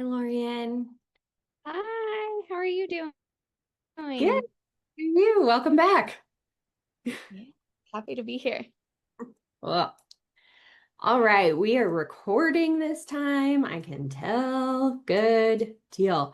Lorian. Hi, how are you Good. How are doing? you? Welcome back. Yeah, happy to be here. Well, all right, we are recording this time. I can tell. Good deal.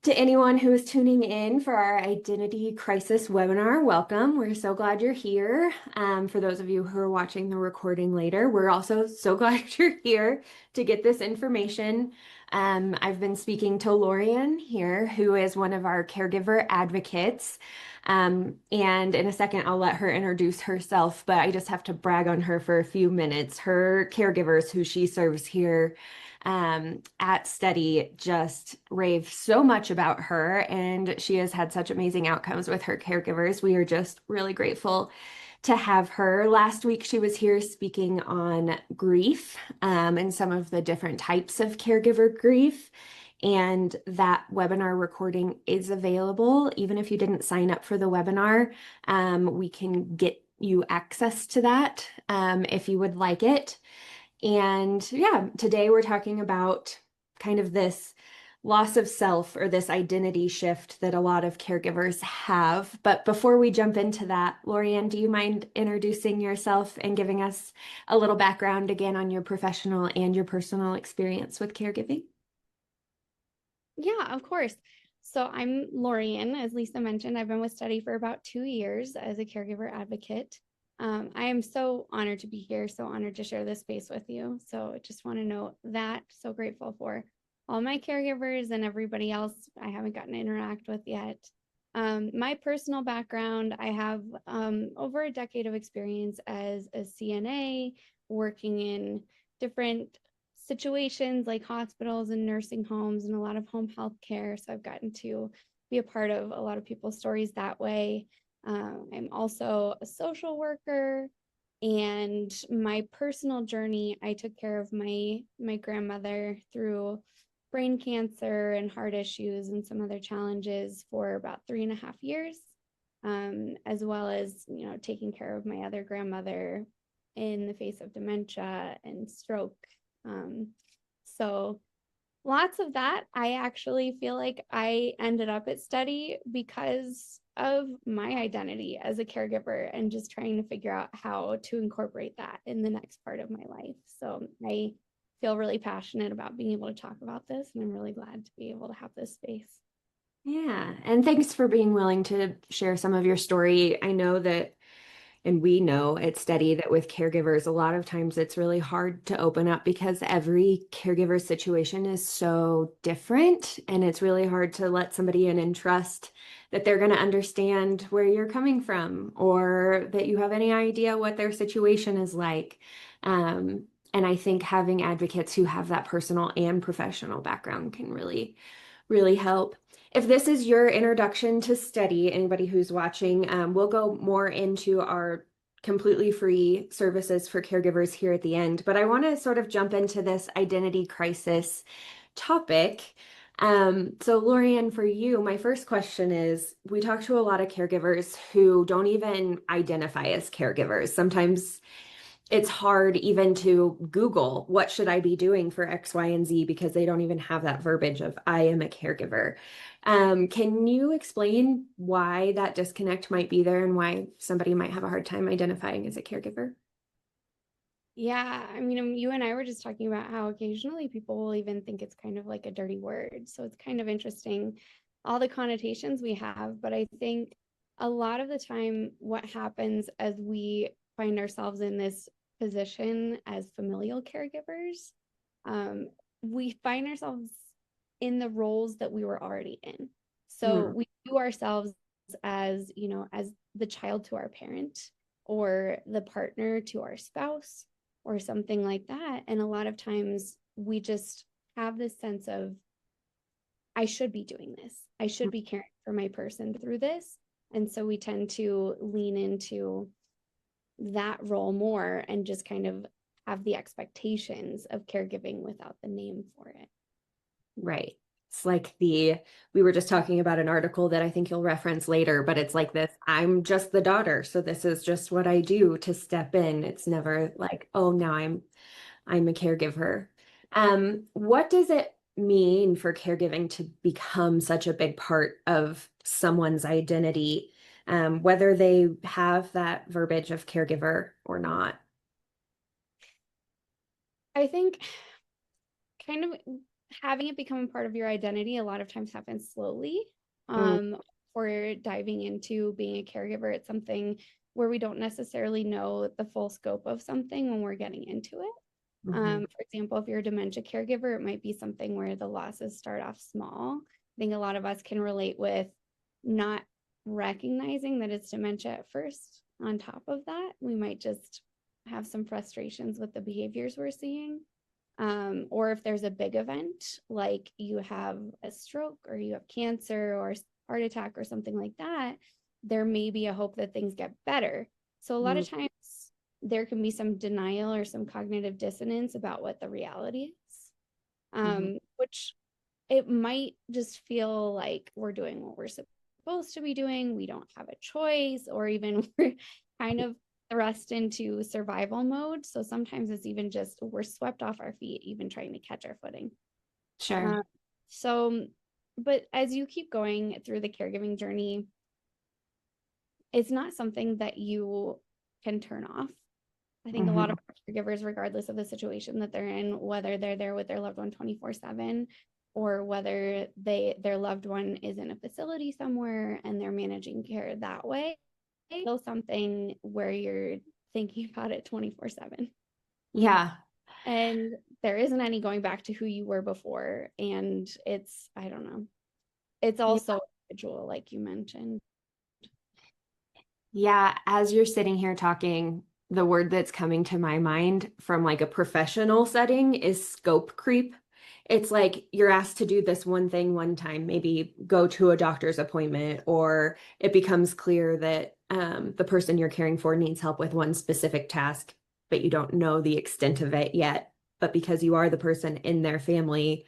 To anyone who is tuning in for our identity crisis webinar, welcome. We're so glad you're here. For those of you who are watching the recording later, we're also so glad you're here to get this information. I've been speaking to Lorian here, who is one of our caregiver advocates. And in a second, I'll let her introduce herself, but I just have to brag on her for a few minutes. Her caregivers who she serves here at Steady just rave so much about her, and she has had such amazing outcomes with her caregivers. We are just really grateful to have her. Last week, she was here speaking on grief and some of the different types of caregiver grief. And that webinar recording is available. Even if you didn't sign up for the webinar, we can get you access to that if you would like it. And yeah, today we're talking about kind of this loss of self or this identity shift that a lot of caregivers have. But before we jump into that, Lorianne, do you mind introducing yourself and giving us a little background again on your professional and your personal experience with caregiving? Yeah, of course. So I'm Lorian, as Lisa mentioned. I've been with Study for about 2 years as a caregiver advocate. I am so honored to be here, so honored to share this space with you. So I just want to note that. So grateful for all my caregivers and everybody else I haven't gotten to interact with yet. My personal background, I have over a decade of experience as a CNA, working in different situations like hospitals and nursing homes and a lot of home health care. So I've gotten to be a part of a lot of people's stories that way. I'm also a social worker, and my personal journey, I took care of my grandmother through brain cancer and heart issues and some other challenges for about 3.5 years, as well as taking care of my other grandmother in the face of dementia and stroke. So lots of that. I actually feel like I ended up at Study because of my identity as a caregiver and just trying to figure out how to incorporate that in the next part of my life. So I feel really passionate about being able to talk about this, and I'm really glad to be able to have this space. Yeah, and thanks for being willing to share some of your story. I know that, and we know at Steady that with caregivers, a lot of times it's really hard to open up because every caregiver situation is so different. And it's really hard to let somebody in and trust that they're going to understand where you're coming from or that you have any idea what their situation is like. And I think having advocates who have that personal and professional background can really help. If this is your introduction to Steady, anybody who's watching, we'll go more into our completely free services for caregivers here at the end. But I want to sort of jump into this identity crisis topic. So Lorian, for you, my first question is, we talk to a lot of caregivers who don't even identify as caregivers. Sometimes it's hard even to Google what should I be doing for X, Y, and Z because they don't even have that verbiage of I am a caregiver. Can you explain why that disconnect might be there and why somebody might have a hard time identifying as a caregiver? Yeah, I mean, you and I were just talking about how occasionally people will even think it's kind of like a dirty word. So it's kind of interesting, all the connotations we have. But I think a lot of the time, what happens as we find ourselves in this position as familial caregivers, um, we find ourselves in the roles that we were already in. So Hmm. we view ourselves as, as the child to our parent or the partner to our spouse or something like that. And a lot of times we just have this sense of, I should be doing this. I should be caring for my person through this. And so we tend to lean into that role more and just kind of have the expectations of caregiving without the name for it. Right. It's like we were just talking about an article that I think you'll reference later, but it's like this, I'm just the daughter, so this is just what I do to step in. It's never like, oh, now I'm a caregiver. What does it mean for caregiving to become such a big part of someone's identity, whether they have that verbiage of caregiver or not? I think kind of having it become a part of your identity a lot of times happens slowly. Mm, Or diving into being a caregiver, it's something where we don't necessarily know the full scope of something when we're getting into it. mhm. For example, if you're a dementia caregiver, it might be something where the losses start off small. I think a lot of us can relate with not recognizing that it's dementia at first. On top of that, we might just have some frustrations with the behaviors we're seeing. Or if there's a big event, like you have a stroke or you have cancer or heart attack or something like that, there may be a hope that things get better. So a lot Mm, of times there can be some denial or some cognitive dissonance about what the reality is, mhm. which it might just feel like we're doing what we're supposed to be doing. We don't have a choice, or even we're kind of thrust into survival mode. So sometimes it's even just we're swept off our feet, even trying to catch our footing. Sure. Uh, so, but as you keep going through the caregiving journey, it's not something that you can turn off. I think a lot Mhm. of caregivers, regardless of the situation that they're in, whether they're there with their loved one 24/7 or whether their loved one is in a facility somewhere and they're managing care that way, still something where you're thinking about it 24/7. Yeah. And there isn't any going back to who you were before. And it's, I don't know, it's Yeah. also individual, like you mentioned. Yeah, as you're sitting here talking, the word that's coming to my mind from like a professional setting is scope creep. It's like you're asked to do this one thing one time, maybe go to a doctor's appointment, or it becomes clear that the person you're caring for needs help with one specific task, but you don't know the extent of it yet. But because you are the person in their family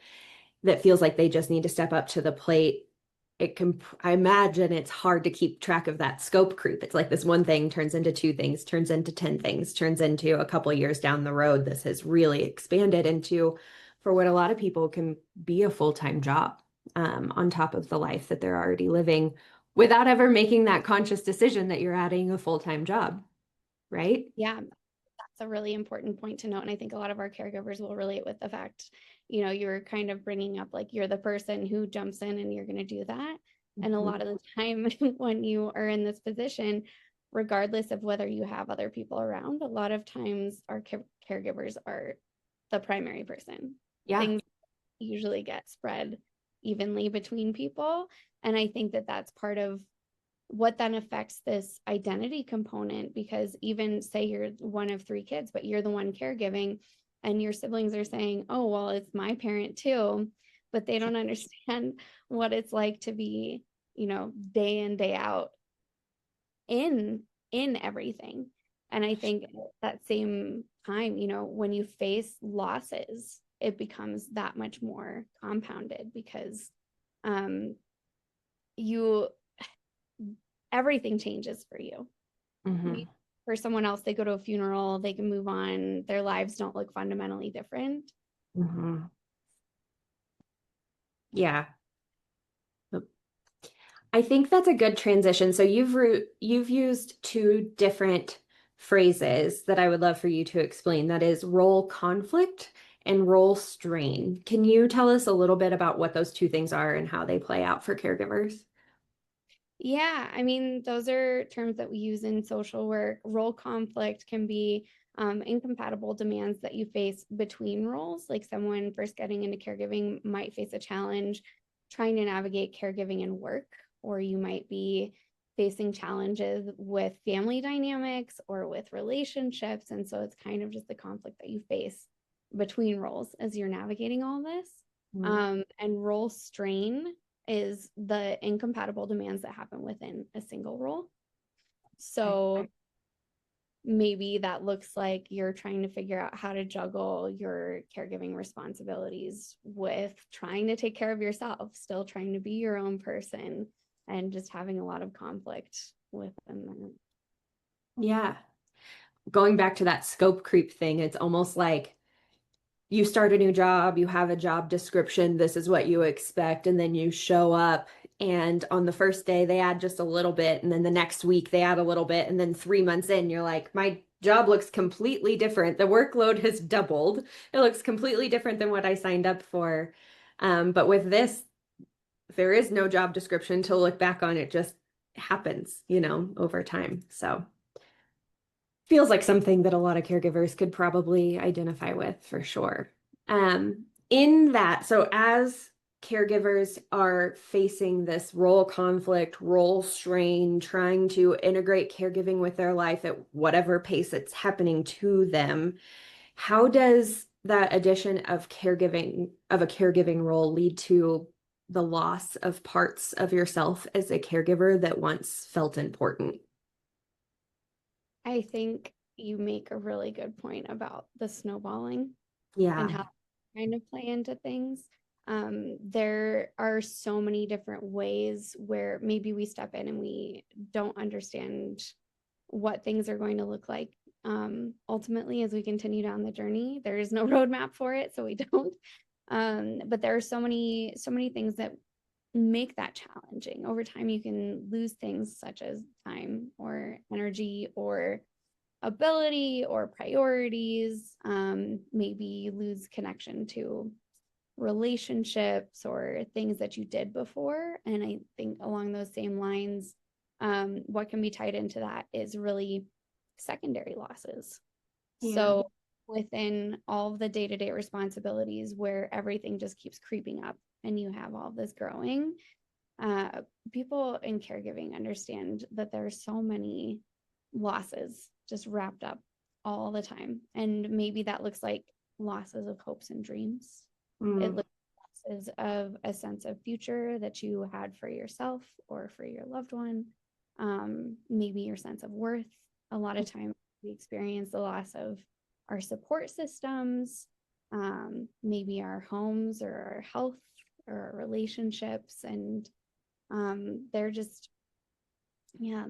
that feels like they just need to step up to the plate, it can, I imagine it's hard to keep track of that scope creep. It's like this one thing turns into two things, turns into 10 things, turns into a couple of years down the road. This has really expanded into for what a lot of people can be a full-time job, on top of the life that they're already living without ever making that conscious decision that you're adding a full-time job, right? Yeah, that's a really important point to note. And I think a lot of our caregivers will relate with the fact, you're kind of bringing up like you're the person who jumps in and you're going to do that. And a Mhm. lot of the time when you are in this position, regardless of whether you have other people around, a lot of times our caregivers are the primary person. Yeah. Things usually get spread evenly between people. And I think that that's part of what then affects this identity component, because even say you're one of three kids but you're the one caregiving and your siblings are saying, oh well, it's my parent too, but they don't understand what it's like to be, day in day out in everything. And I think at that same time, when you face losses, it becomes that much more compounded because um you everything changes for you. Hmm. For someone else, they go to a funeral, they can move on, their lives don't look fundamentally different. Hmm. Yeah. I think that's a good transition. So you've used two different phrases that I would love for you to explain. That is role conflict and role strain. Can you tell us a little bit about what those two things are and how they play out for caregivers? Yeah, I mean, those are terms that we use in social work. Role conflict can be incompatible demands that you face between roles. Like someone first getting into caregiving might face a challenge trying to navigate caregiving and work, or you might be facing challenges with family dynamics or with relationships. And so it's kind of just the conflict that you face between roles as you're navigating all this. Mm. And role strain is the incompatible demands that happen within a single role. Okay. So maybe that looks like you're trying to figure out how to juggle your caregiving responsibilities with trying to take care of yourself, still trying to be your own person, and just having a lot of conflict within that. Yeah. Going back to that scope creep thing, it's almost like you start a new job, you have a job description, this is what you expect, and then you show up and on the first day they add just a little bit, and then the next week they add a little bit, and then 3 months in, you're like, my job looks completely different. The workload has doubled. It looks completely different than what I signed up for. But with this, there is no job description to look back on. It just happens, over time. So feels like something that a lot of caregivers could probably identify with for sure. In that, so as caregivers are facing this role conflict, role strain, trying to integrate caregiving with their life at whatever pace it's happening to them, how does that addition of a caregiving role lead to the loss of parts of yourself as a caregiver that once felt important? I think you make a really good point about the snowballing and Yeah. how kind of play into things. There are so many different ways where maybe we step in and we don't understand what things are going to look like ultimately as we continue down the journey. There is no roadmap for it, so we don't. But there are so many things that make that challenging. Over time, you can lose things such as time or energy or ability or priorities. Maybe you lose connection to relationships or things that you did before. And I think along those same lines, what can be tied into that is really secondary losses. Yeah. So within all of the day-to-day responsibilities where everything just keeps creeping up and you have all this growing, uh, people in caregiving understand that there are so many losses just wrapped up all the time. And maybe that looks like losses of hopes and dreams. It Mm, looks like losses of a sense of future that you had for yourself or for your loved one. Maybe your sense of worth. A lot of times we experience the loss of our support systems, maybe our homes or our health or our relationships. And they're just, yeah,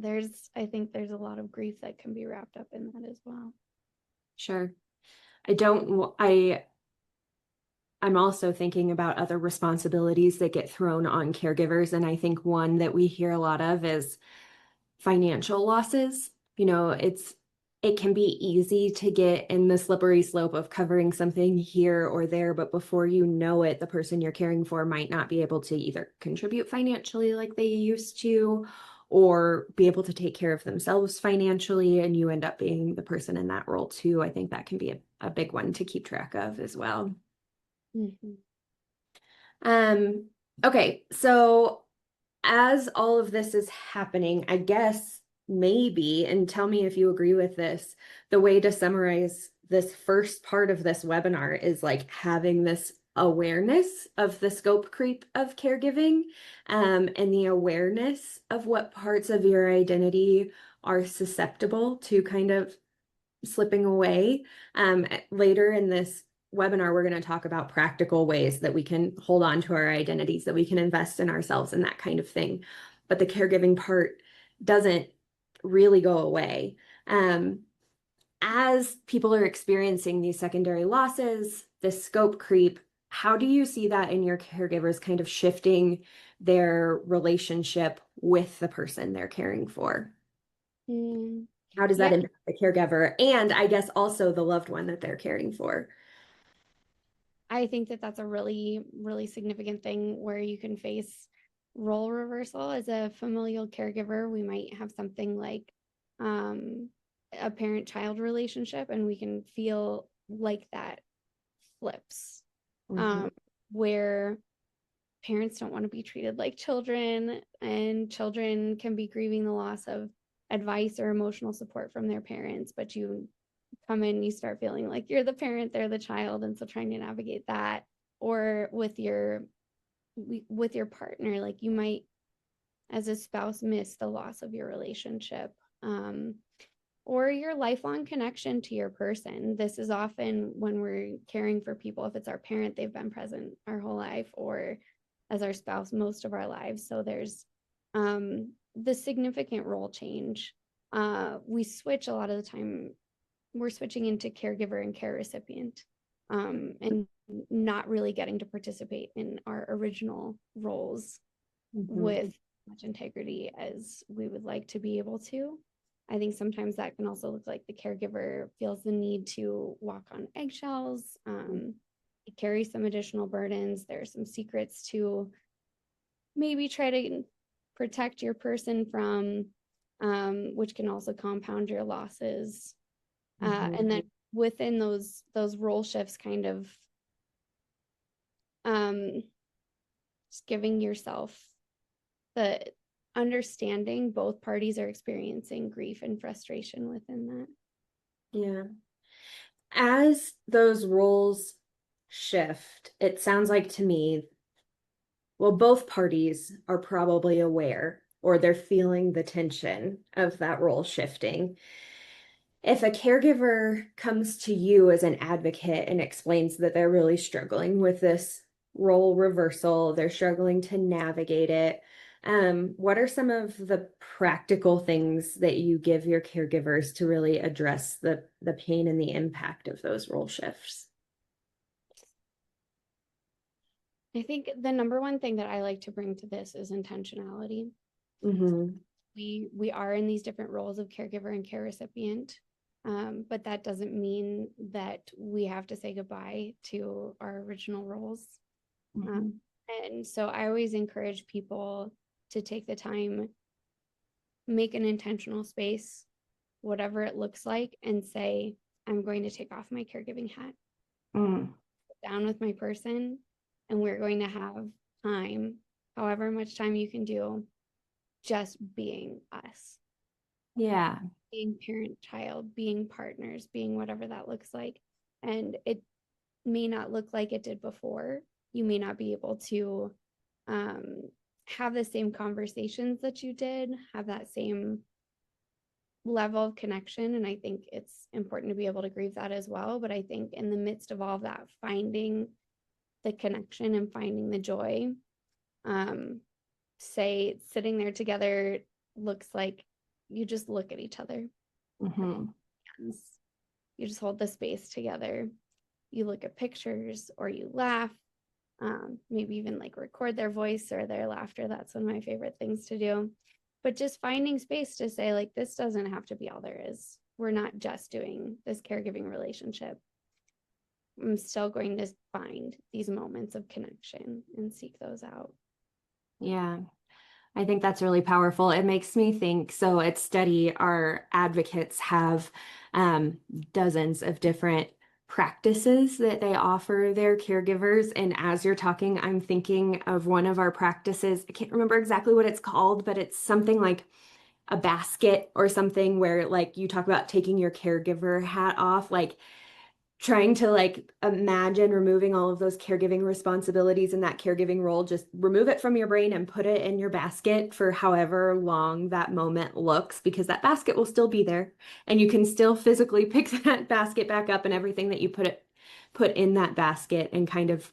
I think there's a lot of grief that can be wrapped up in that as well. sure. I don't, I, I'm also thinking about other responsibilities that get thrown on caregivers. And I think one that we hear a lot of is financial losses. It can be easy to get in the slippery slope of covering something here or there, but before you know it, the person you're caring for might not be able to either contribute financially like they used to, or be able to take care of themselves financially, and you end up being the person in that role too. I think that can be a big one to keep track of as well. Mhm. Um, okay, so as all of this is happening, I guess maybe, and tell me if you agree with this, the way to summarize this first part of this webinar is like having this awareness of the scope creep of caregiving, and the awareness of what parts of your identity are susceptible to kind of slipping away. Later in this webinar, we're going to talk about practical ways that we can hold on to our identities, that we can invest in ourselves and that kind of thing. But the caregiving part doesn't really go away. As people are experiencing these secondary losses, this scope creep, how do you see that in your caregivers kind of shifting their relationship with the person they're caring for? Mm. How does that Yeah, impact the caregiver and I guess also the loved one that they're caring for? I think that that's a really, really significant thing where you can face role reversal as a familial caregiver. We might have something like um, a parent child relationship, and we can feel like that flips, Mhm. um, where parents don't want to be treated like children, and children can be grieving the loss of advice or emotional support from their parents, but you come in, you start feeling like you're the parent, they're the child, and so trying to navigate that. Or with your partner, like you might as a spouse miss the loss of your relationship, or your lifelong connection to your person. This is often when we're caring for people, if it's our parent, they've been present our whole life, or as our spouse most of our lives. So there's the significant role change. We switch a lot of the time, we're switching into caregiver and care recipient. and not really getting to participate in our original roles Mhm. with much integrity as we would like to be able to. I think sometimes that can also look like the caregiver feels the need to walk on eggshells, carry some additional burdens. There are some secrets to maybe try to protect your person from, which can also compound your losses. Mhm. And then within those role shifts, kind of um, just giving yourself the understanding both parties are experiencing grief and frustration within that. Yeah. As those roles shift, it sounds like to me, well, both parties are probably aware or they're feeling the tension of that role shifting. If a caregiver comes to you as an advocate and explains that they're really struggling with this role reversal, they're struggling to navigate it, what are some of the practical things that you give your caregivers to really address the pain and the impact of those role shifts? I think the number one thing that I like to bring to this is intentionality. Mm-hmm. We are in these different roles of caregiver and care recipient, but that doesn't mean that we have to say goodbye to our original roles. Mm-hmm. Um, and so I always encourage people to take the time, make an intentional space, whatever it looks like, and say, I'm going to take off my caregiving hat, Mm. sit down with my person, and we're going to have time, however much time you can do, just being us, Yeah. being parent child, being partners, being whatever that looks like. And it may not look like it did before. You may not be able to um, have the same conversations that you did, have that same level of connection. And I think it's important to be able to grieve that as well. But I think in the midst of all of that, finding the connection and finding the joy, um, say sitting there together looks like you just look at each other. Mm-hmm. You just hold the space together. You look at pictures or you laugh, maybe even like record their voice or their laughter. That's one of my favorite things to do. But just finding space to say, like, this doesn't have to be all there is. We're not just doing this caregiving relationship. I'm still going to find these moments of connection and seek those out. Yeah. I think that's really powerful. It makes me think. So at Study, our advocates have um, dozens of different practices that they offer their caregivers. And as you're talking, I'm thinking of one of our practices. I can't remember exactly what it's called, but it's something like a basket or something where like you talk about taking your caregiver hat off. Like trying to like imagine removing all of those caregiving responsibilities and that caregiving role, just remove it from your brain and put it in your basket for however long that moment looks, because that basket will still be there and you can still physically pick that basket back up and everything that you put in that basket and kind of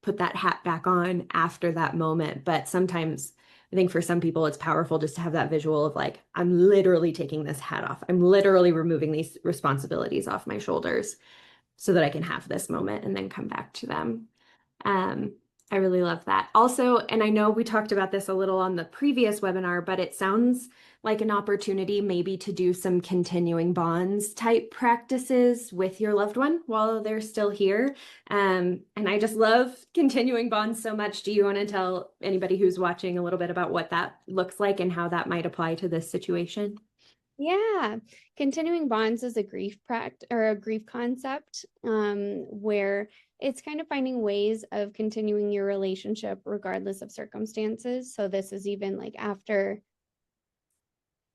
put that hat back on after that moment. But sometimes I think for some people it's powerful just to have that visual of like, I'm literally taking this hat off. I'm literally removing these responsibilities off my shoulders so that I can have this moment and then come back to them. Um, I really love that. Also, and I know we talked about this a little on the previous webinar, but it sounds like an opportunity maybe to do some continuing bonds type practices with your loved one while they're still here. And I just love continuing bonds so much. Do you want to tell anybody who's watching a little bit about what that looks like and how that might apply to this situation? Yeah, continuing bonds is a grief practice or a grief concept, where it's kind of finding ways of continuing your relationship regardless of circumstances. So this is even like after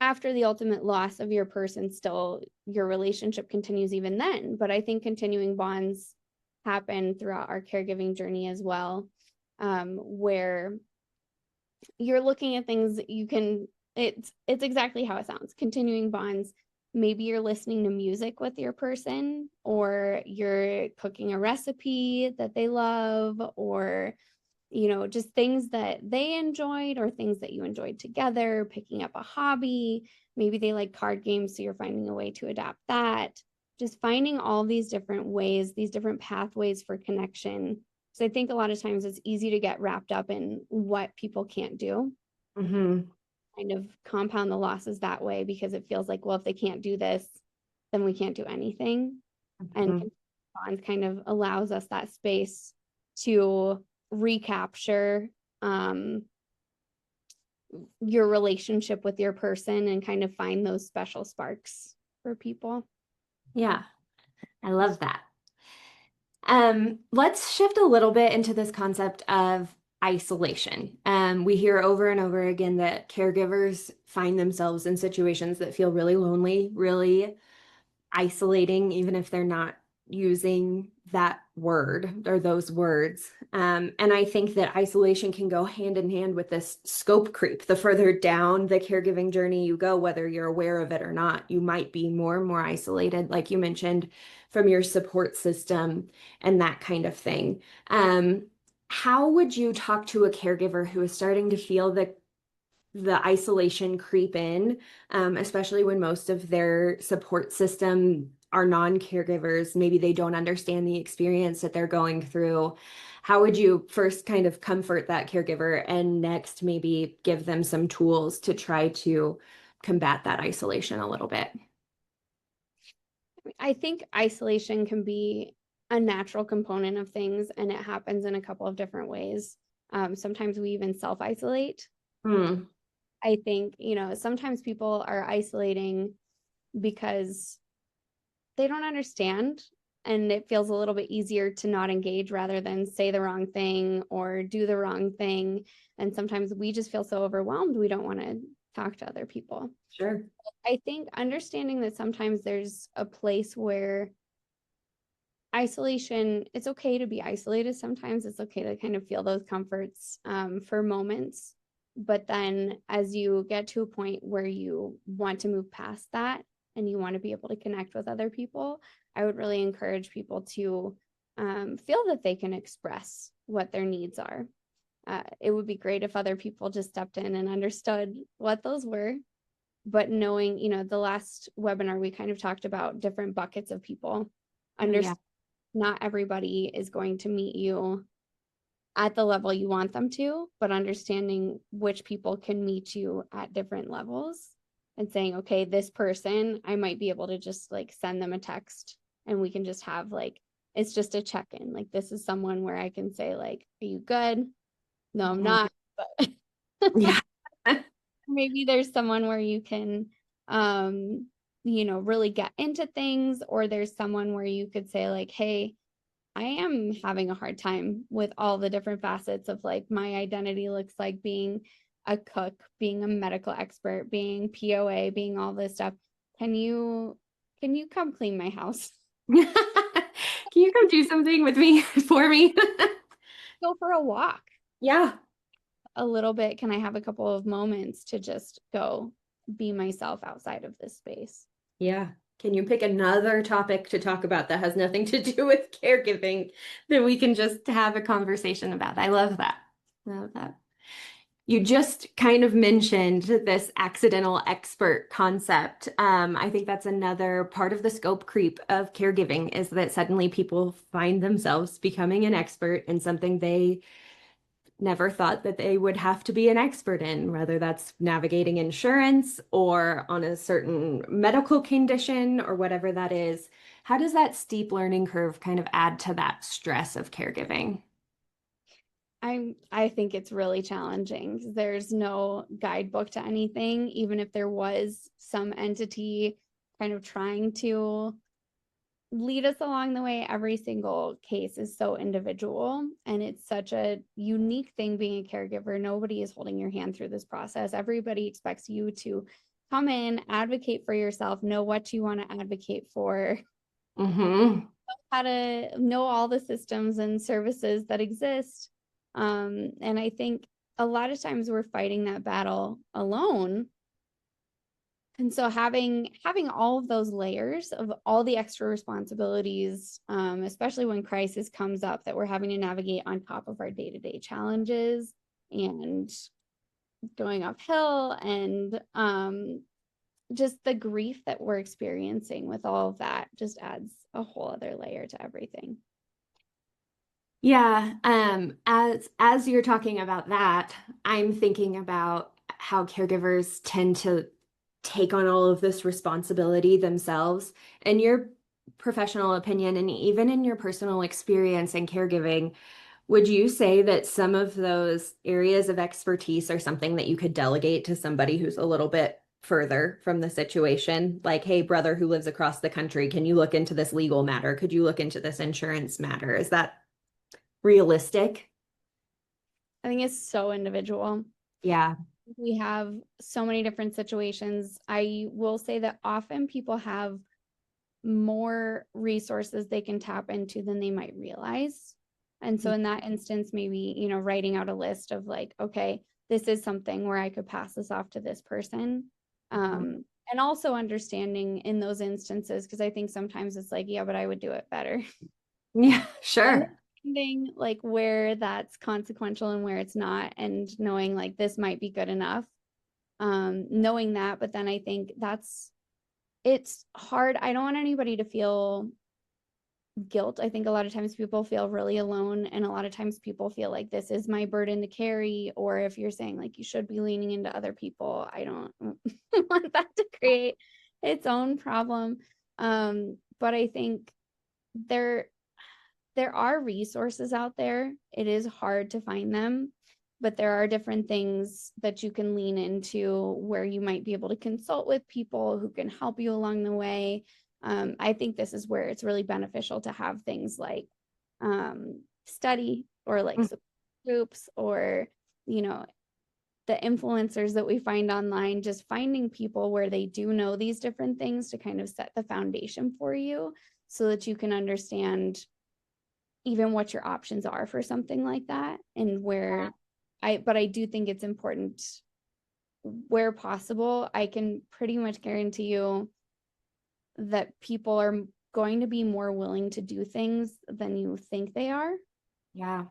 the ultimate loss of your person, still your relationship continues even then. But I think continuing bonds happen throughout our caregiving journey as well, where you're looking at things you can it's exactly how it sounds, continuing bonds. Maybe you're listening to music with your person, or you're cooking a recipe that they love, or just things that they enjoyed or things that you enjoyed together, picking up a hobby. Maybe they like card games, so you're finding a way to adapt that. just finding all these different ways, these different pathways for connection. So I think a lot of times it's easy to get wrapped up in what people can't do, Mm-hmm. kind of compound the losses that way because it feels like, well, if they can't do this, then we can't do anything. And Mm-hmm. bonds kind of allows us that space to recapture um, your relationship with your person and kind of find those special sparks for people. Yeah, I love that. Let's shift a little bit into this concept of isolation. We hear over and over again that caregivers find themselves in situations that feel really lonely, really isolating, even if they're not using that word or those words. And I think that isolation can go hand in hand with this scope creep. The further down the caregiving journey you go, whether you're aware of it or not, you might be more and more isolated, like you mentioned, from your support system and that kind of thing. Um, how would you talk to a caregiver who is starting to feel the isolation creep in, especially when most of their support system are non-caregivers? Maybe they don't understand the experience that they're going through. How would you first kind of comfort that caregiver and next maybe give them some tools to try to combat that isolation a little bit? I think isolation can be a natural component of things, and it happens in a couple of different ways. Sometimes we even self isolate. Hmm. I think, sometimes people are isolating because they don't understand, and it feels a little bit easier to not engage rather than say the wrong thing or do the wrong thing. And sometimes we just feel so overwhelmed, we don't want to talk to other people. Sure. I think understanding that sometimes there's a place where isolation, it's okay to be isolated sometimes. It's okay to kind of feel those comforts for moments. But then as you get to a point where you want to move past that and you want to be able to connect with other people, I would really encourage people to feel that they can express what their needs are. It would be great if other people just stepped in and understood what those were. But knowing, the last webinar, we kind of talked about different buckets of people. Oh, yeah. Not everybody is going to meet you at the level you want them to, but understanding which people can meet you at different levels and saying, okay, this person, I might be able to just like send them a text and we can just have like, it's just a check in. Like, this is someone where I can say, like, are you good? No, I'm Mhm. not. But Yeah. maybe there's someone where you can, really get into things, or there's someone where you could say, like, hey, I am having a hard time with all the different facets of like my identity looks like being a cook, being a medical expert, being POA, being all this stuff. Can you come clean my house? Can you come do something with me for me? Go for a walk Yeah. a little bit. Can I have a couple of moments to just go be myself outside of this space? Yeah. Can you pick another topic to talk about that has nothing to do with caregiving that we can just have a conversation about? I love that. Love that. You just kind of mentioned this accidental expert concept. I think that's another part of the scope creep of caregiving is that suddenly people find themselves becoming an expert in something they never thought that they would have to be an expert in, whether that's navigating insurance or on a certain medical condition or whatever that is. How does that steep learning curve kind of add to that stress of caregiving? I think it's really challenging. There's no guidebook to anything, even if there was some entity kind of trying to lead us along the way. Every single case is so individual, and it's such a unique thing being a caregiver. Nobody is holding your hand through this process. Everybody expects you to come in, advocate for yourself, know what you want to advocate for, Mm-hmm. how to know all the systems and services that exist. And I think a lot of times we're fighting that battle alone. And so having all of those layers of all the extra responsibilities, especially when crisis comes up that we're having to navigate on top of our day-to-day challenges and going uphill and just the grief that we're experiencing with all of that just adds a whole other layer to everything. Yeah, as you're talking about that, I'm thinking about how caregivers tend to take on all of this responsibility themselves. In your professional opinion, and even in your personal experience in caregiving, would you say that some of those areas of expertise are something that you could delegate to somebody who's a little bit further from the situation? Like, hey, brother who lives across the country, can you look into this legal matter? Could you look into this insurance matter? Is that realistic? I think it's so individual. Yeah. We have so many different situations. I will say that often people have more resources they can tap into than they might realize. And so in that instance, maybe, writing out a list of like, okay, this is something where I could pass this off to this person. And also understanding in those instances, because I think sometimes it's like, yeah, but I would do it better. Yeah, sure. Understanding like where that's consequential and where it's not, and knowing like this might be good enough. Knowing that, but then I think it's hard. I don't want anybody to feel guilt. I think a lot of times people feel really alone, and a lot of times people feel like this is my burden to carry. Or if you're saying like you should be leaning into other people, I don't want that to create its own problem. But I think there there are resources out there. It is hard to find them, but there are different things that you can lean into where you might be able to consult with people who can help you along the way. I think this is where it's really beneficial to have things like study or like Mm. support groups, or, you know, the influencers that we find online, just finding people where they do know these different things to kind of set the foundation for you so that you can understand even what your options are for something like that, and where but I do think it's important where possible. I can pretty much guarantee you that people are going to be more willing to do things than you think they are. Yeah.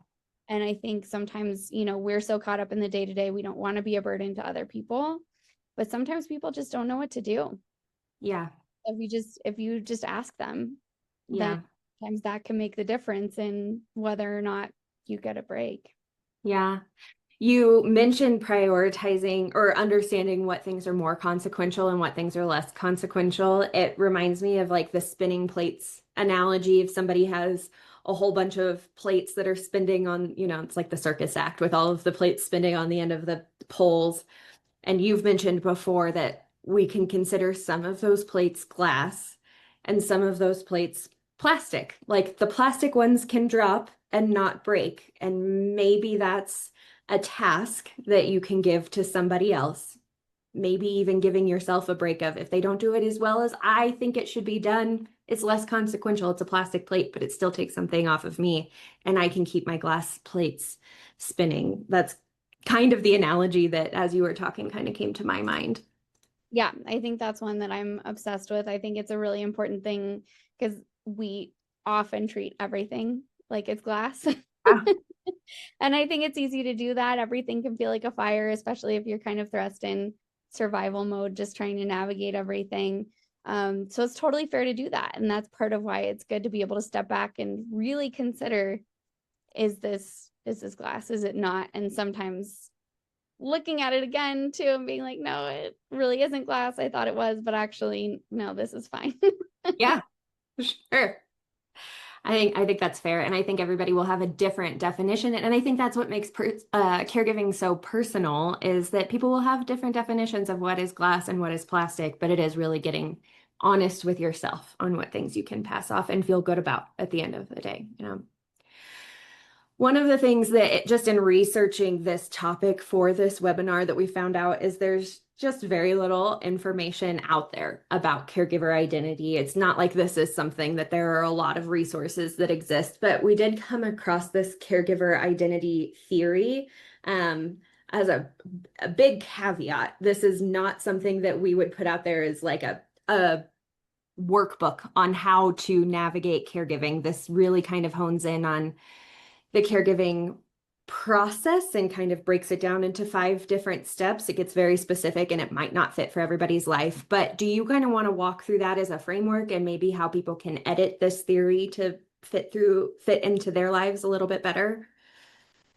And I think sometimes, we're so caught up in the day to day, we don't want to be a burden to other people, but sometimes people just don't know what to do. Yeah. If you just ask them, then Yeah. sometimes that can make the difference in whether or not you get a break. Yeah. You mentioned prioritizing or understanding what things are more consequential and what things are less consequential. It reminds me of like the spinning plates analogy. If somebody has a whole bunch of plates that are spinning on, it's like the circus act with all of the plates spinning on the end of the poles. And you've mentioned before that we can consider some of those plates glass and some of those plates plastic. Like the plastic ones can drop and not break. And maybe that's a task that you can give to somebody else. Maybe even giving yourself a break of if they don't do it as well as I think it should be done, it's less consequential. It's a plastic plate, but it still takes something off of me, and I can keep my glass plates spinning. That's kind of the analogy that, as you were talking, kind of came to my mind. Yeah, I think that's one that I'm obsessed with. I think it's a really important thing because we often treat everything like it's glass. Yeah. And I think it's easy to do that. Everything can feel like a fire, especially if you're kind of thrust in survival mode, just trying to navigate everything. So it's totally fair to do that. And that's part of why it's good to be able to step back and really consider, is this glass? Is it not? And sometimes looking at it again too and being like, no, it really isn't glass. I thought it was, but actually, no, this is fine. Yeah, sure. I think that's fair, and I think everybody will have a different definition. And I think that's what makes caregiving so personal is that people will have different definitions of what is glass and what is plastic, but it is really getting honest with yourself on what things you can pass off and feel good about at the end of the day. One of the things that just in researching this topic for this webinar that we found out is there's just very little information out there about caregiver identity. It's not like this is something that there are a lot of resources that exist, but we did come across this caregiver identity theory as a big caveat. This is not something that we would put out there as like a workbook on how to navigate caregiving. This really kind of hones in on the caregiving process and kind of breaks it down into 5 different steps. It gets very specific and it might not fit for everybody's life. But do you kind of want to walk through that as a framework and maybe how people can edit this theory to fit into their lives a little bit better?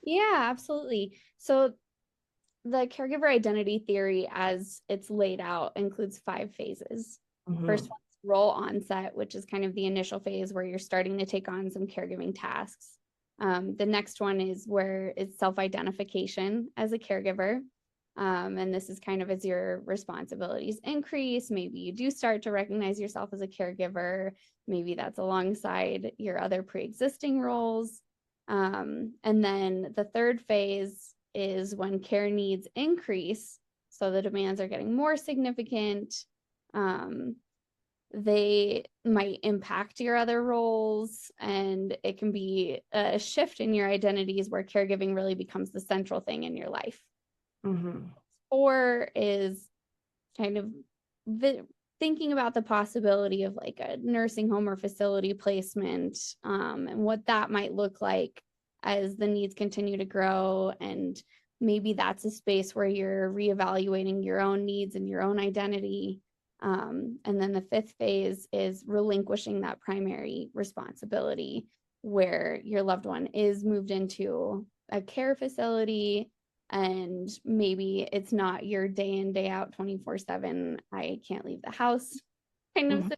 Yeah, absolutely. So the caregiver identity theory, as it's laid out, includes 5 phases. First Hmm. one's role onset, which is kind of the initial phase where you're starting to take on some caregiving tasks. The next one is where it's self-identification as a caregiver. And this is kind of as your responsibilities increase. Maybe you do start to recognize yourself as a caregiver. Maybe that's alongside your other pre-existing roles. And then the third phase is when care needs increase. So the demands are getting more significant. Um, they might impact your other roles, and it can be a shift in your identities where caregiving really becomes the central thing in your life. Hmm. Four is kind of thinking about the possibility of like a nursing home or facility placement, and what that might look like as the needs continue to grow. And maybe that's a space where you're reevaluating your own needs and your own identity. And then the fifth phase is relinquishing that primary responsibility where your loved one is moved into a care facility, and maybe it's not your day in day out 24/7 I can't leave the house kind of Hmm.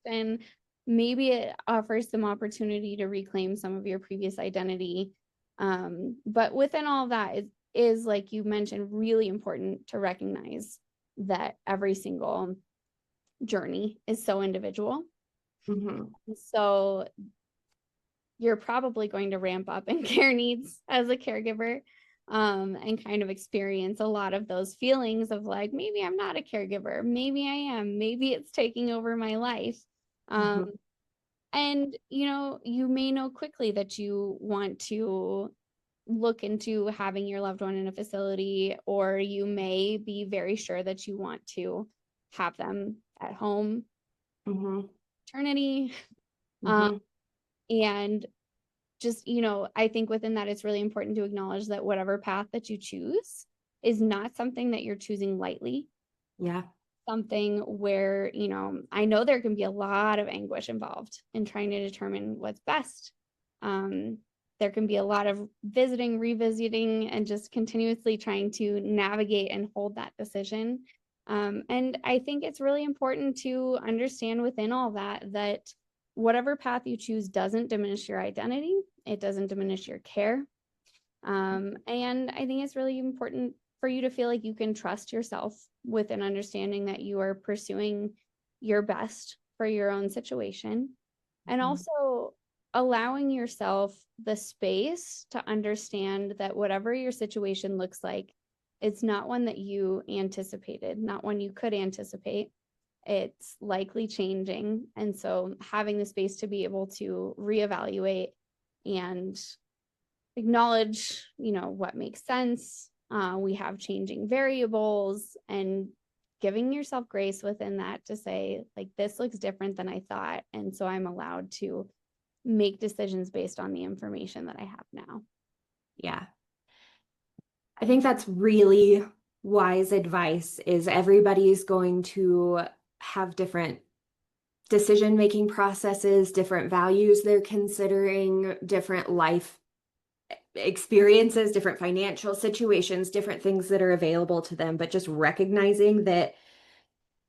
situation. Maybe it offers some opportunity to reclaim some of your previous identity. But within all of that is like you mentioned, really important to recognize that every single journey is so individual. Hmm. So you're probably going to ramp up in care needs as a caregiver, and kind of experience a lot of those feelings of like, maybe I'm not a caregiver, maybe I am, maybe it's taking over my life. Hmm. And you may know quickly that you want to look into having your loved one in a facility, or you may be very sure that you want to have them at home Hmm. eternity. um, Hmm. and just, I think within that, it's really important to acknowledge that whatever path that you choose is not something that you're choosing lightly. Yeah. Something where, I know there can be a lot of anguish involved in trying to determine what's best. Um, there can be a lot of visiting, revisiting, and just continuously trying to navigate and hold that decision. And I think it's really important to understand within all that whatever path you choose doesn't diminish your identity, it doesn't diminish your care. And I think it's really important for you to feel like you can trust yourself with an understanding that you are pursuing your best for your own situation. And Hmm. also allowing yourself the space to understand that whatever your situation looks like, it's not one that you anticipated, not one you could anticipate. It's likely changing. And so having the space to be able to reevaluate and acknowledge, what makes sense. We have changing variables, and giving yourself grace within that to say, like, this looks different than I thought. And so I'm allowed to make decisions based on the information that I have now. Yeah. I think that's really wise advice is everybody's going to have different decision-making processes, different values they're considering, different life experiences, different financial situations, different things that are available to them, but just recognizing that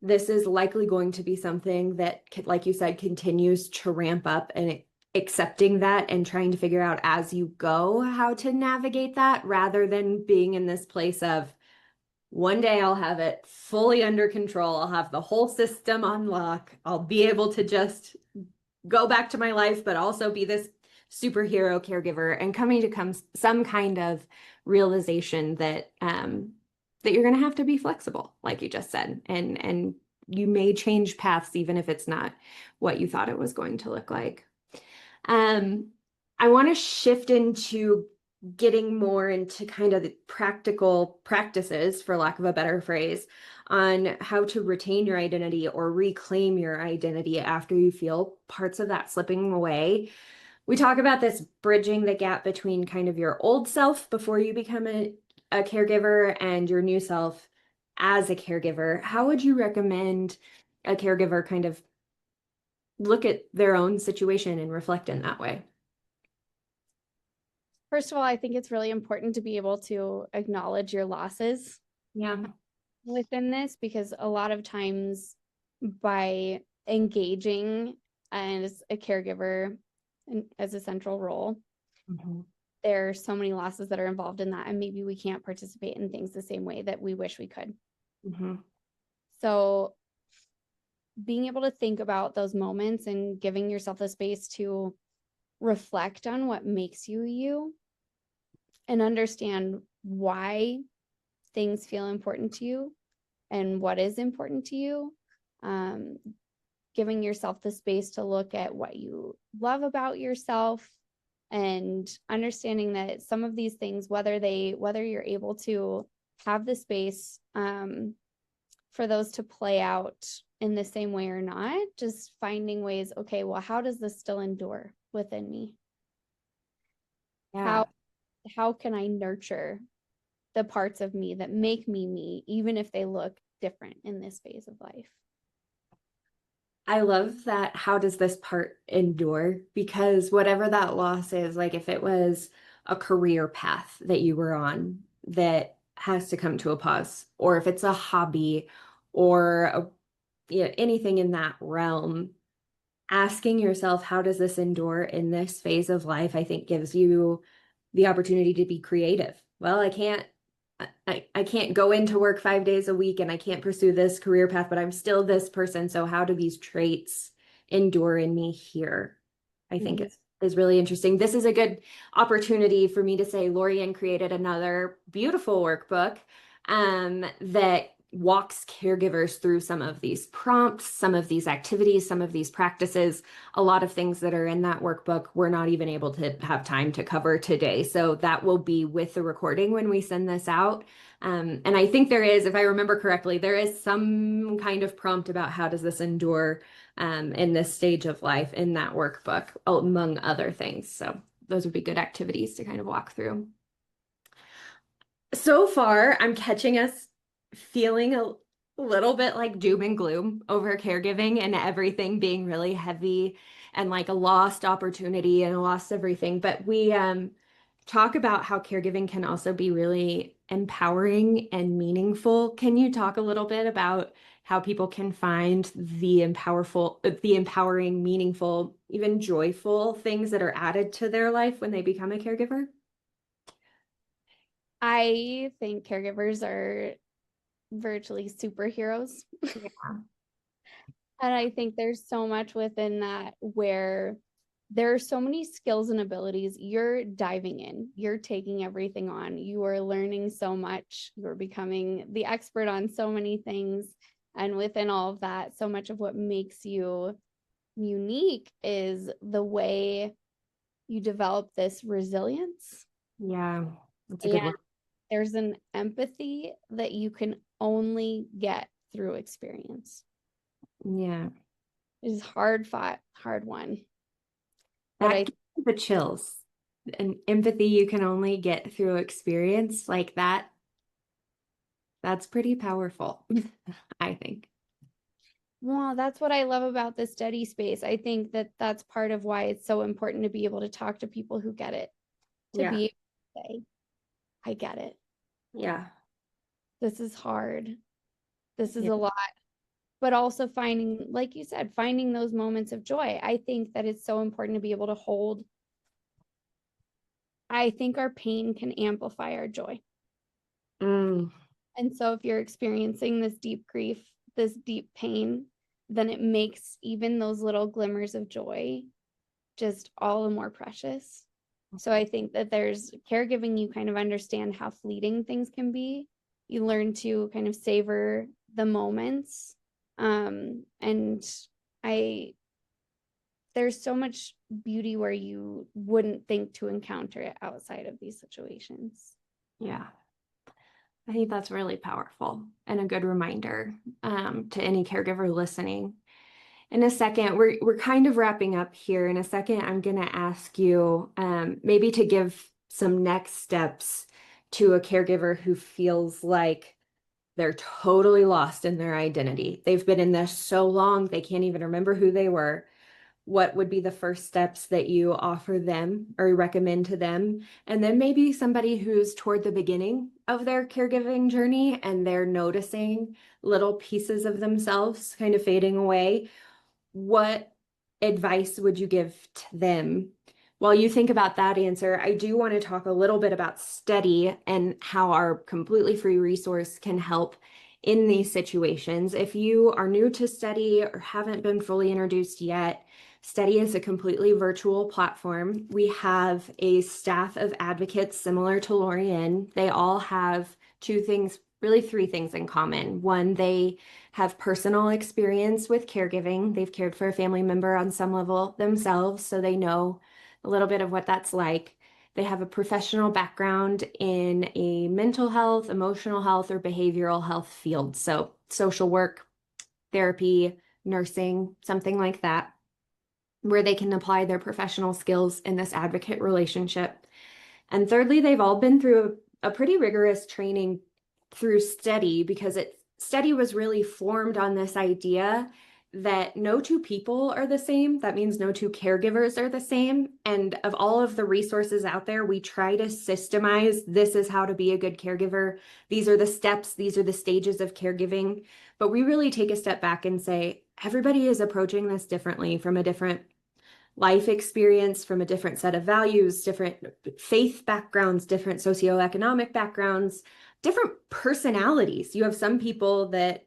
this is likely going to be something that, like you said, continues to ramp up and accepting that and trying to figure out as you go how to navigate that rather than being in this place of one day I'll have it fully under control. I'll have the whole system on lock. I'll be able to just go back to my life, but also be this superhero caregiver and coming to some kind of realization that that you're going to have to be flexible, like you just said, and you may change paths even if it's not what you thought it was going to look like. Um, I want to shift into getting more into kind of the practical practices, for lack of a better phrase, on how to retain your identity or reclaim your identity after you feel parts of that slipping away. we talk about this bridging the gap between kind of your old self before you become a caregiver and your new self as a caregiver. How would you recommend a caregiver kind of look at their own situation and reflect in that way? First of all, I think it's really important to be able to acknowledge your losses Yeah. within this because a lot of times by engaging as a caregiver and as a central role, Mhm. there are so many losses that are involved in that, and maybe we can't participate in things the same way that we wish we could. Mhm. So being able to think about those moments and giving yourself the space to reflect on what makes you you and understand why things feel important to you and what is important to you. Um, Giving yourself the space to look at what you love about yourself and understanding that some of these things, whether you're able to have the space for those to play out in the same way or not, just finding ways, okay, well, how does this still endure within me? Yeah. How how can I nurture the parts of me that make me, even if they look different in this phase of life? I love that. How does this part endure? Because whatever that loss is, like if it was a career path that you were on that has to come to a pause, or if it's a hobby or anything in that realm, asking yourself, how does this endure in this phase of life, I think gives you the opportunity to be creative. Well, I can't go into work 5 days a week and I can't pursue this career path, but I'm still this person. So how do these traits endure in me here? I think Mhm. is really interesting. This is a good opportunity for me to say Lorian created another beautiful workbook that walks caregivers through some of these prompts, some of these activities, some of these practices. A lot of things that are in that workbook we're not even able to have time to cover today. So that will be with the recording when we send this out. And I think there is, if I remember correctly, there is some kind of prompt about how does this endure in this stage of life in that workbook, among other things. So those would be good activities to kind of walk through. So far, I'm catching us feeling a little bit like doom and gloom over caregiving and everything being really heavy and like a lost opportunity and a lost everything. But we talk about how caregiving can also be really empowering and meaningful. Can you talk a little bit about how people can find the empowering, meaningful, even joyful things that are added to their life when they become a caregiver? I think caregivers are virtually superheroes. Yeah. And I think there's so much within that where there are so many skills and abilities. You're diving in, you're taking everything on, you are learning so much, you're becoming the expert on so many things. And within all of that, so much of what makes you unique is the way you develop this resilience. Yeah, that's a good And word. there's an empathy that you can only get through experience. Yeah. It is hard fought, hard won. But That I gives me the chills. And empathy you can only get through experience like that. That's pretty powerful, I think. Well, that's what I love about the study space. I think that that's part of why it's so important to be able to talk to people who get it, to Yeah. be able to say, I get it. Yeah. This is hard. This is Yeah. a lot. But also finding, like you said, finding those moments of joy. I think that it's so important to be able to hold. I think our pain can amplify our joy. Mm, And so if you're experiencing this deep grief, this deep pain, then it makes even those little glimmers of joy just all the more precious. So I think that there's caregiving, you kind of understand how fleeting things can be. You learn to kind of savor the moments. And I there's so much beauty where you wouldn't think to encounter it outside of these situations. yeah. I think that's really powerful and a good reminder to any caregiver listening. In a second, we're kind of wrapping up here. In a second, I'm going to ask you maybe to give some next steps to a caregiver who feels like they're totally lost in their identity. They've been in this so long, they can't even remember who they were. What would be the first steps that you offer them or recommend to them? And then maybe somebody who's toward the beginning of their caregiving journey and they're noticing little pieces of themselves kind of fading away. What advice would you give to them? While you think about that answer, I do want to talk a little bit about study and how our completely free resource can help in these situations. If you are new to study or haven't been fully introduced yet, Study is a completely virtual platform. We have a staff of advocates similar to Lorianne. They all have two things, really three things in common. One, they have personal experience with caregiving. They've cared for a family member on some level themselves, so they know a little bit of what that's like. They have a professional background in a mental health, emotional health, or behavioral health field. So social work, therapy, nursing, something like that, where they can apply their professional skills in this advocate relationship. And thirdly, they've all been through a pretty rigorous training through study because study was really formed on this idea that no two people are the same. That means no two caregivers are the same. And of all of the resources out there, we try to systemize this is how to be a good caregiver. These are the steps, these are the stages of caregiving. But we really take a step back and say, everybody is approaching this differently from a different life experience, from a different set of values, different faith backgrounds, different socioeconomic backgrounds, different personalities. You have some people that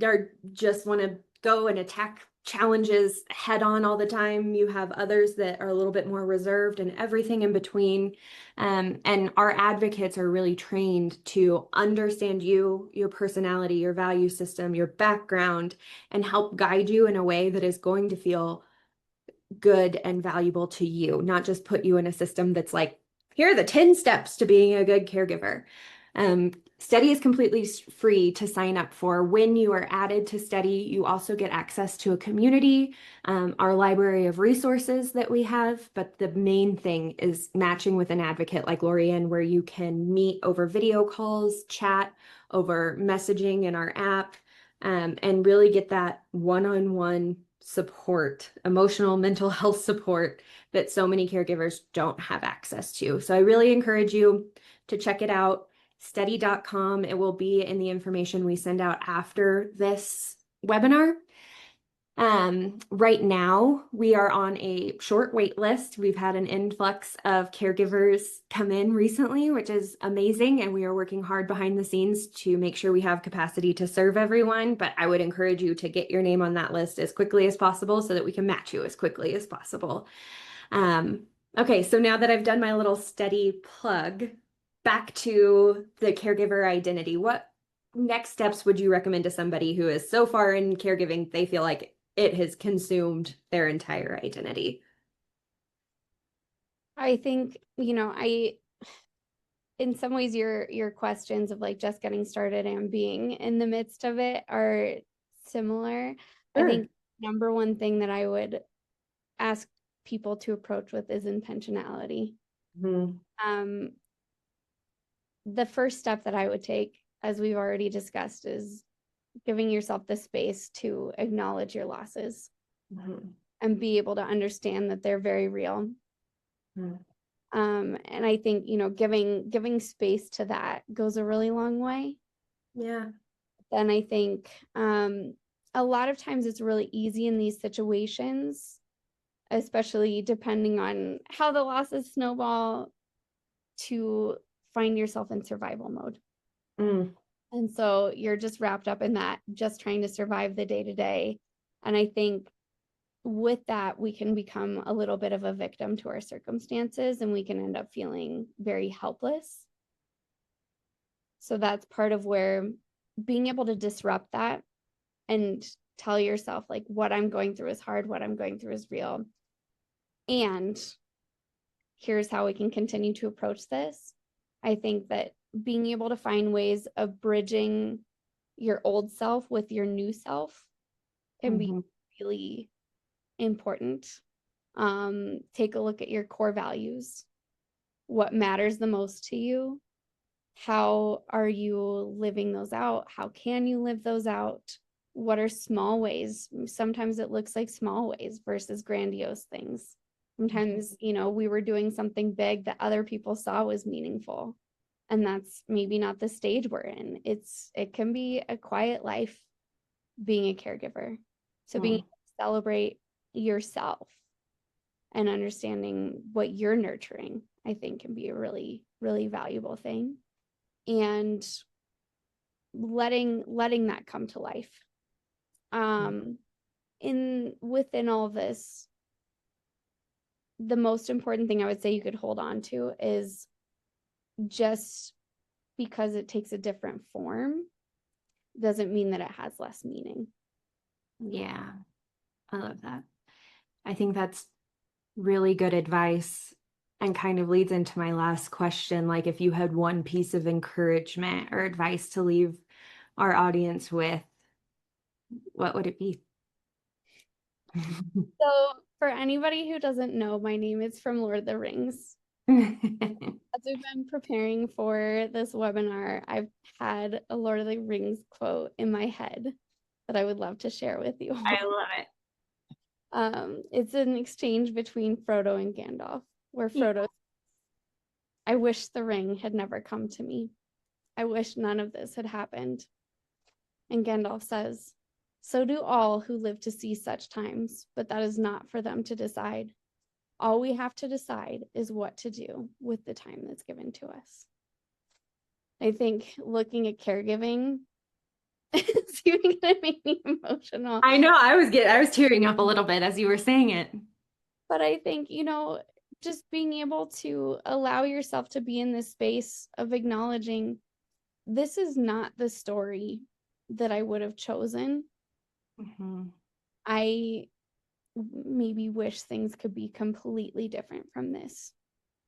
are just want to go and attack challenges head on all the time. You have others that are a little bit more reserved and everything in between. And our advocates are really trained to understand you, your personality, your value system, your background, and help guide you in a way that is going to feel good and valuable to you, not just put you in a system that's like, here are the 10 steps to being a good caregiver. Study is completely free to sign up for. When you are added to Study, you also get access to a community, our library of resources that we have. But the main thing is matching with an advocate like Lorianne, where you can meet over video calls, chat over messaging in our app, and really get that one-on-one support, emotional, mental health support that so many caregivers don't have access to. So I really encourage you to check it out. Study.com. It will be in the information we send out after this webinar. Right now, we are on a short wait list. We've had an influx of caregivers come in recently, which is amazing, and we are working hard behind the scenes to make sure we have capacity to serve everyone. But I would encourage you to get your name on that list as quickly as possible so that we can match you as quickly as possible. Okay, so now that I've done my little Study plug, back to the caregiver identity. What next steps would you recommend to somebody who is so far in caregiving they feel like it has consumed their entire identity? I think, in some ways your questions of like just getting started and being in the midst of it are similar. I Sure. think number one thing that I would ask people to approach with is intentionality. Mhm. The first step that I would take, as we've already discussed, is giving yourself the space to acknowledge your losses Mhm. and be able to understand that they're very real. Mhm. And I think, giving space to that goes a really long way. Yeah. Then I think a lot of times it's really easy in these situations, especially depending on how the losses snowball, to find yourself in survival mode. Mm. And so you're just wrapped up in that, just trying to survive the day to day. And I think with that, we can become a little bit of a victim to our circumstances and we can end up feeling very helpless. So that's part of where being able to disrupt that and tell yourself, like, what I'm going through is hard, what I'm going through is real. And here's how we can continue to approach this. I think that being able to find ways of bridging your old self with your new self can be Mhm. really important. Take a look at your core values. What matters the most to you? How are you living those out? How can you live those out? What are small ways? Sometimes it looks like small ways versus grandiose things. Sometimes, we were doing something big that other people saw was meaningful. And that's maybe not the stage we're in. It can be a quiet life being a caregiver. So being able Mm. to celebrate yourself and understanding what you're nurturing, I think can be a really, really valuable thing. And letting that come to life. In within all of this, the most important thing I would say you could hold on to is, just because it takes a different form doesn't mean that it has less meaning. Yeah, I love that. I think that's really good advice and kind of leads into my last question. Like, if you had one piece of encouragement or advice to leave our audience with, what would it be? So, for anybody who doesn't know, my name is from Lord of the Rings. As we've been preparing for this webinar, I've had a Lord of the Rings quote in my head that I would love to share with you. I love it. It's an exchange between Frodo and Gandalf, where Yeah. Frodo, I wish the ring had never come to me. I wish none of this had happened. And Gandalf says, so do all who live to see such times, but that is not for them to decide. All we have to decide is what to do with the time that's given to us. I think looking at caregiving is even gonna make me emotional. I know, I was tearing up a little bit as you were saying it. But I think, just being able to allow yourself to be in this space of acknowledging this is not the story that I would have chosen. Mhm. I maybe wish things could be completely different from this.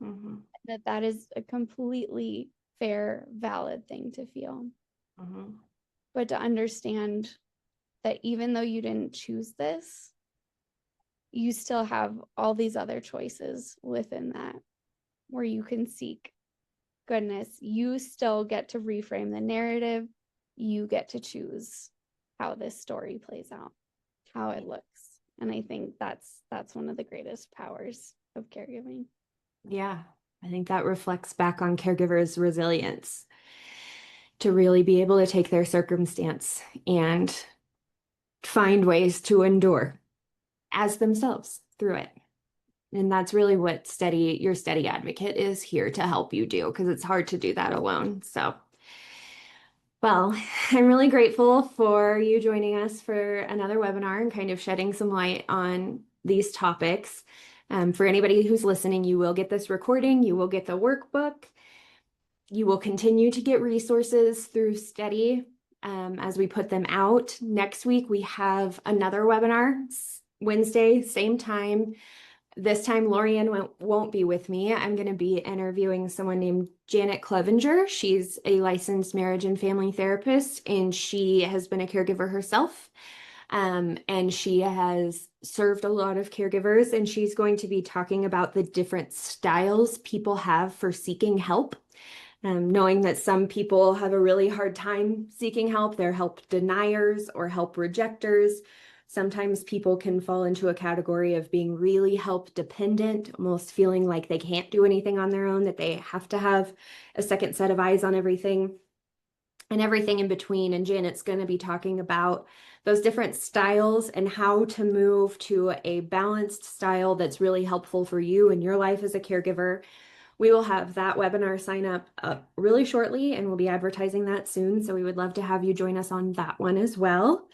Mhm. That is a completely fair, valid thing to feel. Mhm. But to understand that even though you didn't choose this, you still have all these other choices within that where you can seek goodness. You still get to reframe the narrative. You get to choose how this story plays out, how it looks. And I think that's one of the greatest powers of caregiving. Yeah, I think that reflects back on caregivers' resilience to really be able to take their circumstance and find ways to endure as themselves through it. And that's really what your steady advocate is here to help you do, because it's hard to do that alone. So, well, I'm really grateful for you joining us for another webinar and kind of shedding some light on these topics. For anybody who's listening, you will get this recording, you will get the workbook, you will continue to get resources through Steady as we put them out. Next week, we have another webinar, Wednesday, same time. This time, Lorianne won't be with me. I'm going to be interviewing someone named Janet Clevenger. She's a licensed marriage and family therapist, and she has been a caregiver herself. And she has served a lot of caregivers, and she's going to be talking about the different styles people have for seeking help. Knowing that some people have a really hard time seeking help, they're help deniers or help rejectors. Sometimes people can fall into a category of being really help dependent, almost feeling like they can't do anything on their own, that they have to have a second set of eyes on everything and everything in between. And Janet's going to be talking about those different styles and how to move to a balanced style that's really helpful for you in your life as a caregiver. We will have that webinar sign up really shortly, and we'll be advertising that soon. So we would love to have you join us on that one as well.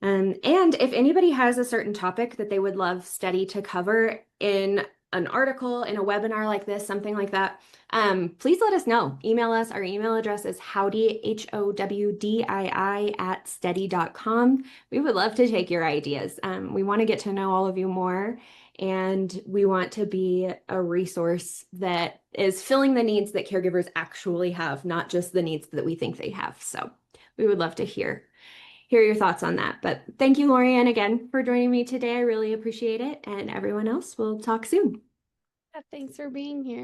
And if anybody has a certain topic that they would love Steady to cover in an article, in a webinar like this, something like that, please let us know. Email us. Our email address is howdy, HOWDII at steady.com. We would love to take your ideas. We want to get to know all of you more. And we want to be a resource that is filling the needs that caregivers actually have, not just the needs that we think they have. So we would love to hear hear your thoughts on that. But thank you, Lorianne, again for joining me today. I really appreciate it. And everyone else, we'll talk soon. Yeah, thanks for being here.